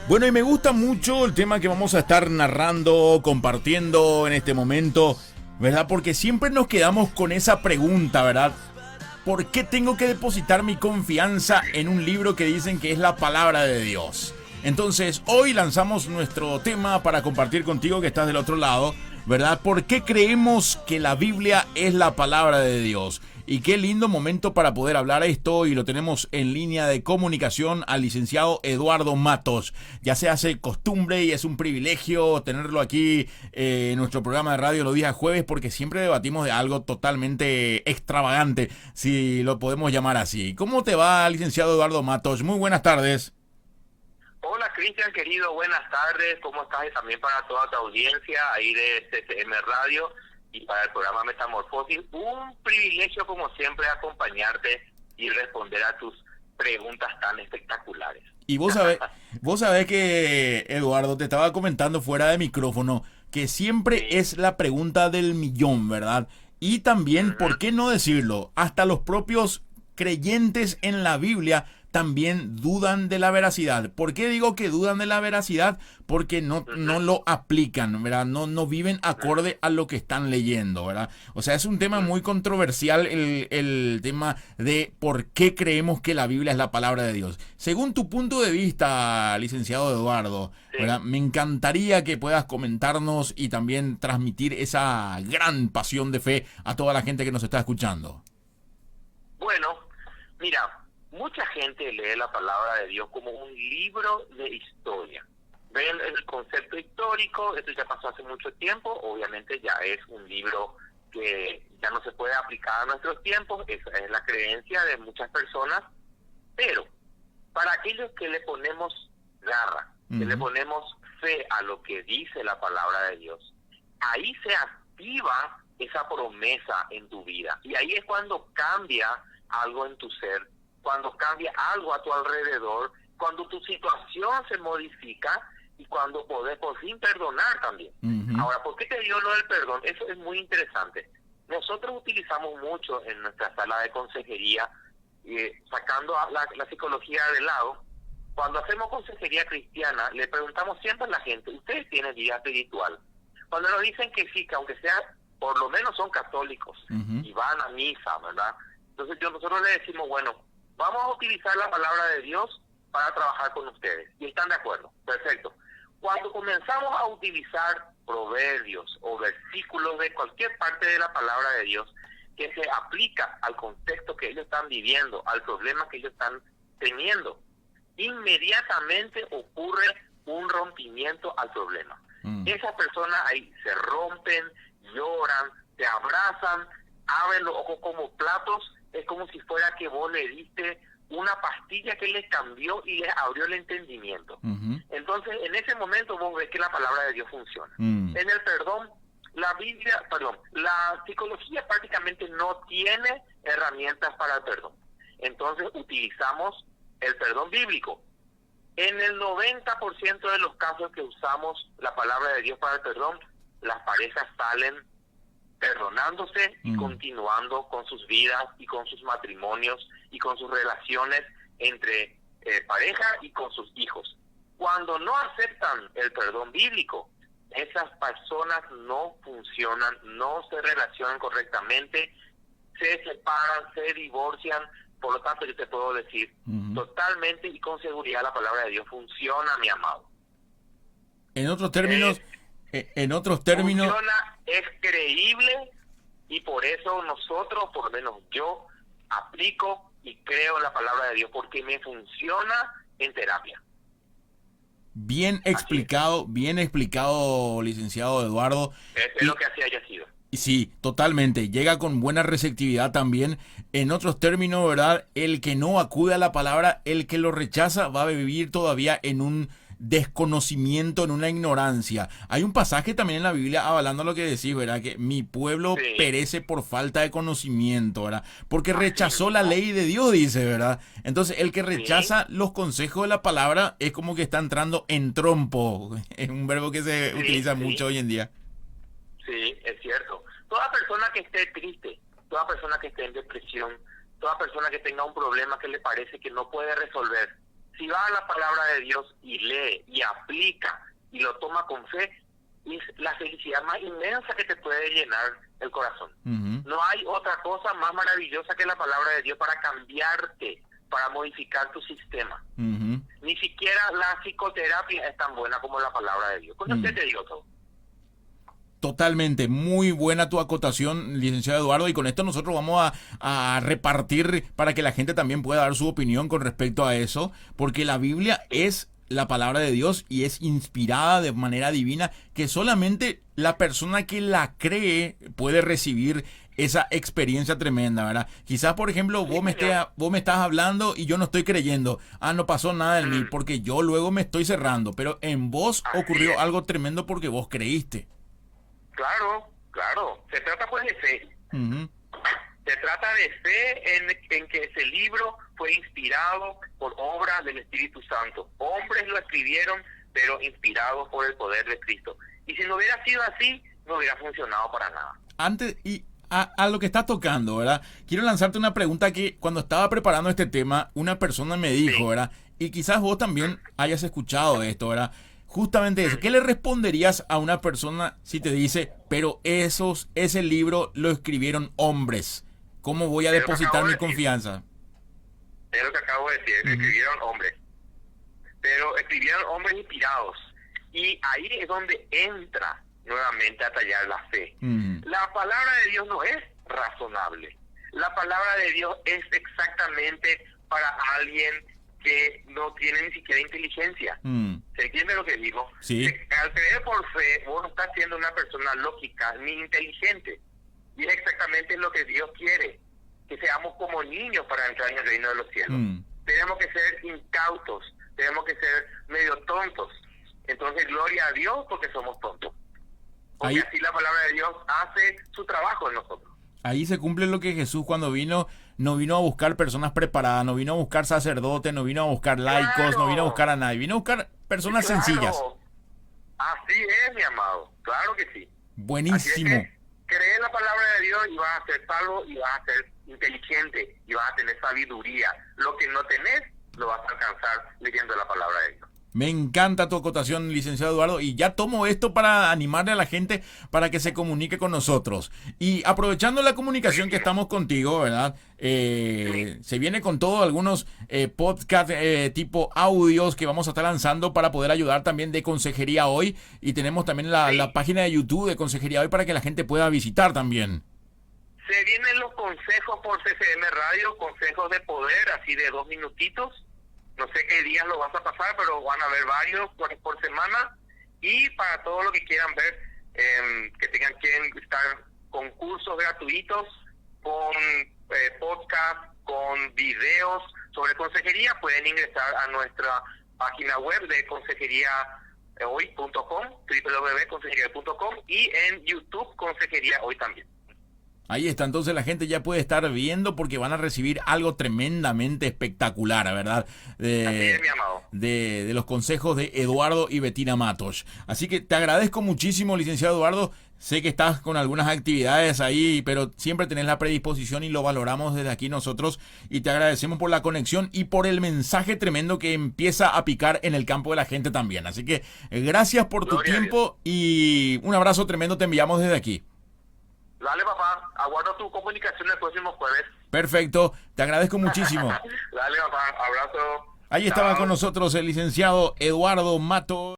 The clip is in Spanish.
Bueno, y me gusta mucho el tema que vamos a estar narrando, compartiendo en este momento, ¿verdad? Porque siempre nos quedamos con esa pregunta, ¿verdad? ¿Por qué tengo que depositar mi confianza en un libro que dicen que es la palabra de Dios? Entonces, hoy lanzamos nuestro tema para compartir contigo que estás del otro lado, ¿verdad? ¿Por qué creemos que la Biblia es la palabra de Dios? Y qué lindo momento para poder hablar esto, y lo tenemos en línea de comunicación al licenciado Eduardo Matos. Ya se hace costumbre y es un privilegio tenerlo aquí en nuestro programa de radio los días jueves, porque siempre debatimos de algo totalmente extravagante, si lo podemos llamar así. ¿Cómo te va, licenciado Eduardo Matos? Muy buenas tardes. Hola Cristian, querido, buenas tardes, ¿cómo estás? Y también para toda tu audiencia ahí de CCM Radio y para el programa Metamorfosis. Un privilegio como siempre acompañarte y responder a tus preguntas tan espectaculares. Y vos sabés que, Eduardo, te estaba comentando fuera de micrófono que siempre Sí. es la pregunta del millón, ¿verdad? Y también, ¿por qué no decirlo? Hasta los propios creyentes en la Biblia también dudan de la veracidad. ¿Por qué digo que dudan de la veracidad? Porque no lo aplican, ¿verdad? No viven acorde a lo que están leyendo, ¿verdad? O sea, es un tema muy controversial el tema de por qué creemos que la Biblia es la palabra de Dios. Según tu punto de vista, licenciado Eduardo, ¿verdad? Sí. Me encantaría que puedas comentarnos y también transmitir esa gran pasión de fe a toda la gente que nos está escuchando. Bueno, mira, mucha gente lee la palabra de Dios como un libro de historia. Ven el concepto histórico, esto ya pasó hace mucho tiempo, obviamente ya es un libro que ya no se puede aplicar a nuestros tiempos, esa es la creencia de muchas personas, pero para aquellos que le ponemos garra, que le ponemos fe a lo que dice la palabra de Dios, ahí se activa esa promesa en tu vida. Y ahí es cuando cambia algo en tu ser, cuando cambia algo a tu alrededor, cuando tu situación se modifica y cuando podés por fin perdonar también. Ahora, ¿por qué te digo lo del perdón? Eso es muy interesante. Nosotros utilizamos mucho en nuestra sala de consejería, sacando a la psicología de lado. Cuando hacemos consejería cristiana, le preguntamos siempre a la gente, ¿ustedes tienen vida espiritual? Cuando nos dicen que sí, que aunque sea, por lo menos son católicos y van a misa, ¿verdad? Entonces nosotros le decimos, bueno, vamos a utilizar la palabra de Dios para trabajar con ustedes. ¿Y están de acuerdo? Perfecto. Cuando comenzamos a utilizar proverbios o versículos de cualquier parte de la palabra de Dios que se aplica al contexto que ellos están viviendo, al problema que ellos están teniendo, inmediatamente ocurre un rompimiento al problema. Esas personas ahí se rompen, lloran, se abrazan, abren los ojos como platos. Es como si fuera que vos le diste una pastilla que les cambió y les abrió el entendimiento. Entonces, en ese momento vos ves que la palabra de Dios funciona. En el perdón, la psicología prácticamente no tiene herramientas para el perdón. Entonces, utilizamos el perdón bíblico. En el 90% de los casos que usamos la palabra de Dios para el perdón, las parejas salen perdonándose y continuando con sus vidas y con sus matrimonios y con sus relaciones entre pareja y con sus hijos. Cuando no aceptan el perdón bíblico, esas personas no funcionan, no se relacionan correctamente, se separan, se divorcian. Por lo tanto, yo te puedo decir totalmente y con seguridad la palabra de Dios funciona, mi amado. En otros términos, Funciona, es creíble, y por eso nosotros, por lo menos yo, aplico y creo en la palabra de Dios porque me funciona en terapia. bien explicado, licenciado Eduardo. Espero que así haya sido. Y sí, totalmente. Llega con buena receptividad también. En otros términos, ¿verdad? El que no acude a la palabra, el que lo rechaza, va a vivir todavía en un desconocimiento, en una ignorancia. Hay un pasaje también en la Biblia avalando lo que decís, ¿verdad? Que mi pueblo perece por falta de conocimiento, ¿verdad? Porque rechazó la ley de Dios, dice, ¿verdad? Entonces, el que rechaza los consejos de la palabra es como que está entrando en trompo. Es un verbo que se utiliza mucho hoy en día. Sí, es cierto. Toda persona que esté triste, toda persona que esté en depresión, toda persona que tenga un problema que le parece que no puede resolver, si va a la palabra de Dios y lee y aplica y lo toma con fe, es la felicidad más inmensa que te puede llenar el corazón. No hay otra cosa más maravillosa que la palabra de Dios para cambiarte, para modificar tu sistema. Ni siquiera la psicoterapia es tan buena como la palabra de Dios. Con eso te digo todo. Totalmente, muy buena tu acotación, licenciado Eduardo, y con esto nosotros vamos a repartir para que la gente también pueda dar su opinión con respecto a eso, porque la Biblia es la palabra de Dios y es inspirada de manera divina, que solamente la persona que la cree puede recibir esa experiencia tremenda, ¿verdad? Quizás, por ejemplo, vos me estás hablando y yo no estoy creyendo. No pasó nada en mí, porque yo luego me estoy cerrando, pero en vos ocurrió algo tremendo porque vos creíste. Claro. Se trata pues de fe. Se trata de fe en que ese libro fue inspirado por obra del Espíritu Santo. Hombres lo escribieron, pero inspirados por el poder de Cristo. Y si no hubiera sido así, no hubiera funcionado para nada. Antes, y a lo que estás tocando, ¿verdad? Quiero lanzarte una pregunta que cuando estaba preparando este tema, una persona me dijo, ¿verdad? Y quizás vos también hayas escuchado esto, ¿verdad? Justamente eso. ¿Qué le responderías a una persona si te dice, pero ese libro lo escribieron hombres? ¿Cómo voy a depositar mi confianza? Es lo que acabo de decir, escribieron hombres. Pero escribieron hombres inspirados. Y ahí es donde entra nuevamente a tallar la fe. La palabra de Dios no es razonable. La palabra de Dios es exactamente para alguien que no tiene ni siquiera inteligencia. ¿Se entiende lo que digo? Sí. Al creer por fe, vos no estás siendo una persona lógica ni inteligente. Y es exactamente lo que Dios quiere, que seamos como niños para entrar en el reino de los cielos. Tenemos que ser incautos, tenemos que ser medio tontos. Entonces, gloria a Dios porque somos tontos. Porque así la palabra de Dios hace su trabajo en nosotros. Ahí se cumple lo que Jesús cuando vino, no vino a buscar personas preparadas, no vino a buscar sacerdotes, no vino a buscar laicos, no vino a buscar a nadie, vino a buscar personas sencillas. Así es, mi amado, claro que sí. Buenísimo. Así es que cree la palabra de Dios y vas a ser salvo y vas a ser inteligente y vas a tener sabiduría. Lo que no tenés, lo vas a alcanzar leyendo la palabra de Dios. Me encanta tu acotación, licenciado Eduardo, y ya tomo esto para animarle a la gente para que se comunique con nosotros. Y aprovechando la comunicación que estamos contigo, ¿verdad? Se viene con todo, algunos podcast tipo audios que vamos a estar lanzando para poder ayudar también de Consejería Hoy. Y tenemos también la página de YouTube de Consejería Hoy para que la gente pueda visitar también. Se vienen los consejos por CCM Radio, consejos de poder, así de 2 minutitos. No sé qué días lo vas a pasar, pero van a haber varios por semana. Y para todos los que quieran ver, que quieren estar con cursos gratuitos, con podcast, con videos sobre consejería, pueden ingresar a nuestra página web de consejeriahoy.com, www.consejeriahoy.com, y en YouTube Consejería Hoy también. Ahí está, entonces la gente ya puede estar viendo porque van a recibir algo tremendamente espectacular, ¿verdad? Así es, mi amado. De los consejos de Eduardo y Bettina Matos. Así que te agradezco muchísimo, licenciado Eduardo. Sé que estás con algunas actividades ahí, pero siempre tenés la predisposición y lo valoramos desde aquí nosotros. Y te agradecemos por la conexión y por el mensaje tremendo que empieza a picar en el campo de la gente también. Así que gracias por tu tiempo y un abrazo tremendo te enviamos desde aquí. Dale, papá, aguardo tu comunicación el próximo jueves. Perfecto, te agradezco muchísimo. Dale, papá, abrazo. Ahí estaba con nosotros el licenciado Eduardo Matos.